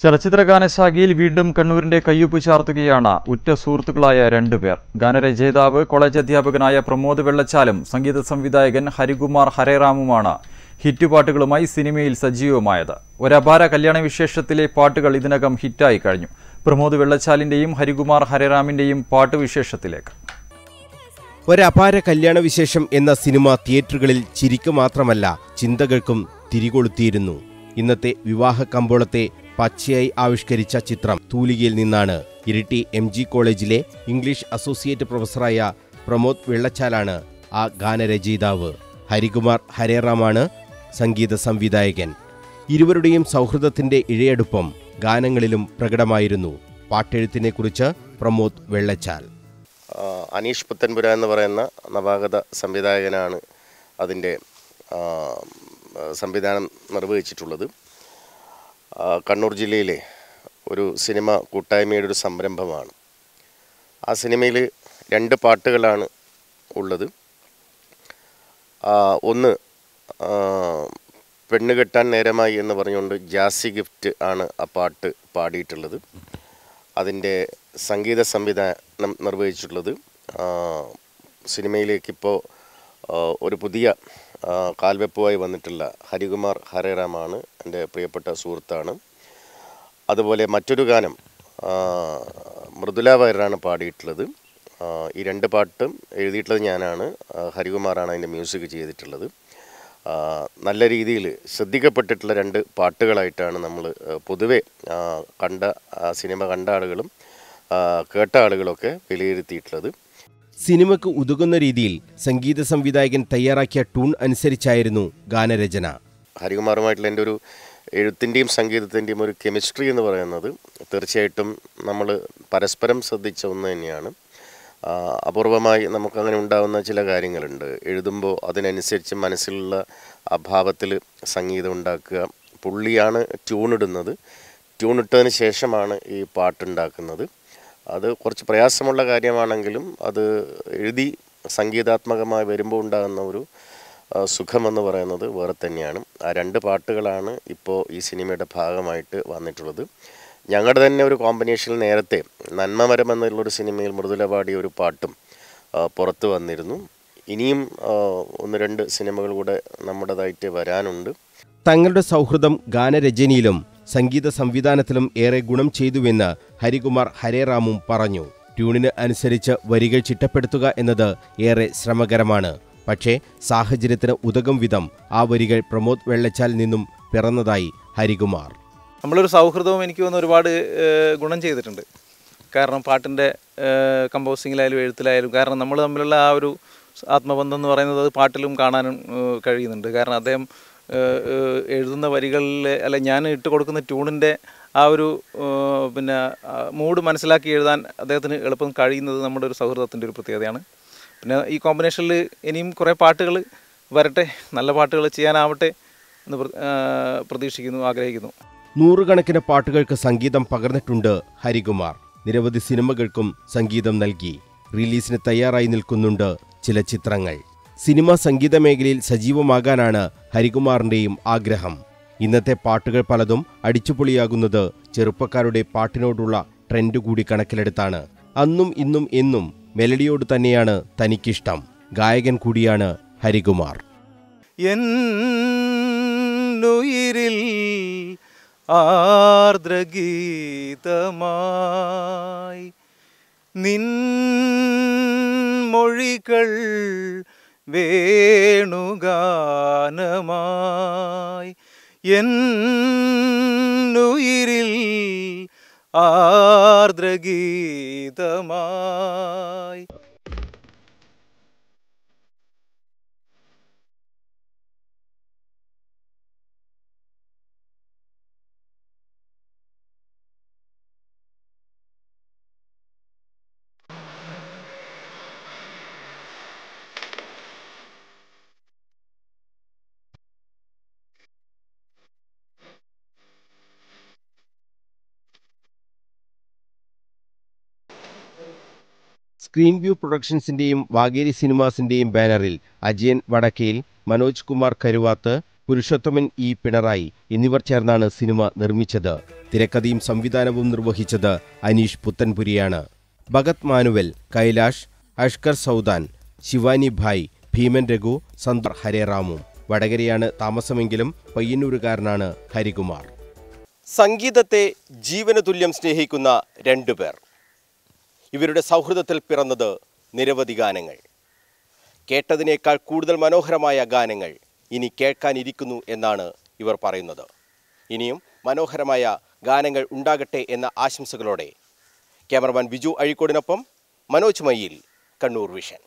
ചലച്ചിത്രഗാനശാഖയിൽ വീണ്ടും കണ്ണൂരിന്റെ കയ്യൊപ്പ് ചാർത്തുകയാണ് ഉറ്റ സുഹൃത്തുക്കളായ രണ്ടുപേർ. ഗാനരചയിതാവ് കോളേജ് അധ്യാപകനായ പ്രമോദ് വെള്ളച്ചാലും സംഗീത സംവിധായകൻ ഹരികുമാർ ഹരേറാമുമാണ് ഹിറ്റ് പാട്ടുകളുമായി സിനിമയിൽ സജീവമായത്. ഒരപാര കല്യാണ വിശേഷത്തിലെ പാട്ടുകൾ ഇതിനകം ഹിറ്റായി കഴിഞ്ഞു. പ്രമോദ് വെള്ളച്ചാലിന്റെയും ഹരികുമാർ ഹരേറാമിന്റെയും പാട്ടുവിശേഷത്തിലേക്ക്. ഒരപാര കല്യാണ വിശേഷം എന്ന സിനിമ തിയേറ്ററുകളിൽ ചിരിക്കു മാത്രമല്ല ചിന്തകൾക്കും തിരികൊളുത്തിയിരുന്നു. ഇന്നത്തെ വിവാഹ കമ്പോളത്തെ പച്ചയായി ആവിഷ്കരിച്ച ചിത്രം തൂലികയിൽ നിന്നാണ്. ഇരിട്ടി MG കോളേജിലെ ഇംഗ്ലീഷ് അസോസിയേറ്റ് പ്രൊഫസറായ പ്രമോദ് വെള്ളച്ചാലാണ് ആ ഗാനരചയിതാവ്. ഹരികുമാർ ഹരേറാമാണ് സംഗീത സംവിധായകൻ. ഇരുവരുടെയും സൗഹൃദത്തിന്റെ ഇഴയടുപ്പം ഗാനങ്ങളിലും പ്രകടമായിരുന്നു. പാട്ടെഴുത്തിനെക്കുറിച്ച് പ്രമോദ് വെള്ളച്ചാൽ. അനീഷ് പുത്തൻപുര എന്ന് പറയുന്ന നവാഗത സംവിധായകനാണ് അതിൻ്റെ സംവിധാനം നിർവഹിച്ചിട്ടുള്ളത്. കണ്ണൂർ ജില്ലയിലെ ഒരു സിനിമ കൂട്ടായ്മയുടെ ഒരു സംരംഭമാണ്. ആ സിനിമയിൽ 2 പാട്ടുകളാണ് ഉള്ളത്. ഒന്ന് പെണ്ണ് കെട്ടാൻ നേരമായി എന്ന് പറഞ്ഞുകൊണ്ട് ജാസി ഗിഫ്റ്റ് ആണ് ആ പാട്ട് പാടിയിട്ടുള്ളത്. അതിൻ്റെ സംഗീത സംവിധാനം നിർവഹിച്ചിട്ടുള്ളത് സിനിമയിലേക്കിപ്പോൾ ഒരു പുതിയ കാൽവെപ്പുമായി വന്നിട്ടുള്ള ഹരികുമാർ ഹരേറാമാണ്, എൻ്റെ പ്രിയപ്പെട്ട സുഹൃത്താണ്. അതുപോലെ മറ്റൊരു ഗാനം മൃദുല വയറാണ് പാടിയിട്ടുള്ളത്. ഈ 2 പാട്ടും എഴുതിയിട്ടുള്ളത് ഞാനാണ്, ഹരികുമാറാണ് അതിൻ്റെ മ്യൂസിക് ചെയ്തിട്ടുള്ളത്. നല്ല രീതിയിൽ ശ്രദ്ധിക്കപ്പെട്ടിട്ടുള്ള 2 പാട്ടുകളായിട്ടാണ് നമ്മൾ പൊതുവെ സിനിമ കണ്ട ആളുകളും കേട്ട ആളുകളൊക്കെ വിലയിരുത്തിയിട്ടുള്ളത്. സിനിമയ്ക്ക് ഉതകുന്ന രീതിയിൽ സംഗീത സംവിധായകൻ തയ്യാറാക്കിയ ട്യൂൺ അനുസരിച്ചായിരുന്നു ഗാനരചന. ഹരികുമാറുമായിട്ടുള്ള എൻ്റെ ഒരു എഴുത്തിൻ്റെയും സംഗീതത്തിൻ്റെയും ഒരു കെമിസ്ട്രി എന്ന് പറയുന്നത് തീർച്ചയായിട്ടും നമ്മൾ പരസ്പരം ശ്രദ്ധിച്ച ഒന്ന് തന്നെയാണ്. അപൂർവമായി നമുക്കങ്ങനെ ഉണ്ടാകുന്ന ചില കാര്യങ്ങളുണ്ട്. എഴുതുമ്പോൾ അതിനനുസരിച്ച് മനസ്സിലുള്ള അഭാവത്തിൽ സംഗീതം ഉണ്ടാക്കുക. പുള്ളിയാണ് ട്യൂണിടുന്നത്. ട്യൂണിട്ടതിന് ശേഷമാണ് ഈ പാട്ടുണ്ടാക്കുന്നത്. അത് കുറച്ച് പ്രയാസമുള്ള കാര്യമാണെങ്കിലും അത് എഴുതി സംഗീതാത്മകമായി വരുമ്പോൾ ഉണ്ടാകുന്ന ഒരു സുഖമെന്ന് പറയുന്നത് വേറെ തന്നെയാണ്. ആ 2 പാട്ടുകളാണ് ഇപ്പോൾ ഈ സിനിമയുടെ ഭാഗമായിട്ട് വന്നിട്ടുള്ളത്. ഞങ്ങളുടെ തന്നെ ഒരു കോമ്പിനേഷനിൽ നേരത്തെ നന്മമരം എന്നുള്ളൊരു സിനിമയിൽ മൃദുല പാടിയ ഒരു പാട്ടും പുറത്തു വന്നിരുന്നു. ഇനിയും 1-2 സിനിമകൾ കൂടെ നമ്മുടേതായിട്ട് വരാനുണ്ട്. തങ്ങളുടെ സൗഹൃദം ഗാനരചനയിലും സംഗീത സംവിധാനത്തിലും ഏറെ ഗുണം ചെയ്തുവെന്ന് ഹരികുമാർ ഹരേറാമും പറഞ്ഞു. ട്യൂണിന് അനുസരിച്ച് വരികൾ ചിട്ടപ്പെടുത്തുക എന്നത് ഏറെ ശ്രമകരമാണ്. പക്ഷേ സാഹചര്യത്തിന് ഉതകും വിധം ആ വരികൾ പ്രമോദ് വെള്ളച്ചാൽ നിന്നും പിറന്നതായി ഹരികുമാർ. നമ്മളൊരു സൗഹൃദവും എനിക്ക് തോന്നുന്നു ഒരുപാട് ഗുണം ചെയ്തിട്ടുണ്ട്. കാരണം പാട്ടിൻ്റെ കമ്പോസിങ്ങിലായാലും എഴുത്തിലായാലും, കാരണം നമ്മൾ തമ്മിലുള്ള ആ ഒരു ആത്മബന്ധം എന്ന് പറയുന്നത് അത് പാട്ടിലും കാണാനും കഴിയുന്നുണ്ട്. കാരണം അദ്ദേഹം എഴുതുന്ന വരികളിൽ ഞാൻ ഇട്ട് കൊടുക്കുന്ന ട്യൂണിൻ്റെ ആ ഒരു മൂഡ് മനസ്സിലാക്കി എഴുതാൻ അദ്ദേഹത്തിന് എളുപ്പം കഴിയുന്നത് നമ്മുടെ ഒരു സൗഹൃദത്തിൻ്റെ ഒരു പ്രത്യേകതയാണ്. പിന്നെ ഈ കോമ്പിനേഷനിൽ ഇനിയും കുറേ പാട്ടുകൾ വരട്ടെ, നല്ല പാട്ടുകൾ ചെയ്യാനാവട്ടെ എന്ന് പ്രതീക്ഷിക്കുന്നു, ആഗ്രഹിക്കുന്നു. 100 കണക്കിന് പാട്ടുകൾക്ക് സംഗീതം പകർന്നിട്ടുണ്ട് ഹരികുമാർ. നിരവധി സിനിമകൾക്കും സംഗീതം നൽകി. റിലീസിന് തയ്യാറായി നിൽക്കുന്നുണ്ട് ചില ചിത്രങ്ങൾ. സിനിമാ സംഗീത മേഖലയിൽ സജീവമാകാനാണ് ഹരികുമാറിന്റെയും ആഗ്രഹം. ഇന്നത്തെ പാട്ടുകൾ പലതും അടിച്ചുപൊളിയാകുന്നത് ചെറുപ്പക്കാരുടെ പാട്ടിനോടുള്ള ട്രെൻഡ് കൂടി കണക്കിലെടുത്താണ്. അന്നും ഇന്നും എന്നും മെലഡിയോട് തന്നെയാണ് തനിക്കിഷ്ടം. ഗായകൻ കൂടിയാണ് ഹരികുമാർ. എന്നുയിരിൽ ആർദ്രഗീതമായി നിൻ മൊഴികൾ വേണുഗാനമായി എന്നുയിരിൽ ആർദ്രഗീതമായി. സ്ക്രീൻ വ്യൂ പ്രൊഡക്ഷൻസിന്റെയും വാഗേരി സിനിമാസിന്റെയും ബാനറിൽ അജയൻ വടക്കേൽ, മനോജ് കുമാർ കരുവാത്ത്, പുരുഷോത്തമൻ ഇ പിണറായി എന്നിവർ ചേർന്നാണ് സിനിമ നിർമ്മിച്ചത്. തിരക്കഥയും സംവിധാനവും നിർവഹിച്ചത് അനീഷ് പുത്തൻപുരിയാണ്. ഭഗത് മാനുവൽ, കൈലാഷ്, അഷ്കർ സൗദാൻ, ശിവാനി ഭായ്, ഭീമൻ രഘു, സന്തോർ ഹരേറാമും. വടകരയാണ് താമസമെങ്കിലും പയ്യന്നൂരുകാരനാണ് ഹരികുമാർ. സംഗീതത്തെ ജീവന തുല്യം സ്നേഹിക്കുന്ന രണ്ടുപേർ. ഇവരുടെ സൗഹൃദത്തിൽ പിറന്നത് നിരവധി ഗാനങ്ങൾ. കേട്ടതിനേക്കാൾ കൂടുതൽ മനോഹരമായ ഗാനങ്ങൾ ഇനി കേൾക്കാനിരിക്കുന്നു എന്നാണ് ഇവർ പറയുന്നത്. ഇനിയും മനോഹരമായ ഗാനങ്ങൾ ഉണ്ടാകട്ടെ എന്ന ആശംസകളോടെ ക്യാമറമാൻ ബിജു അഴീക്കോടിനൊപ്പം മനോജ് മയ്യിൽ, കണ്ണൂർ വിഷൻ.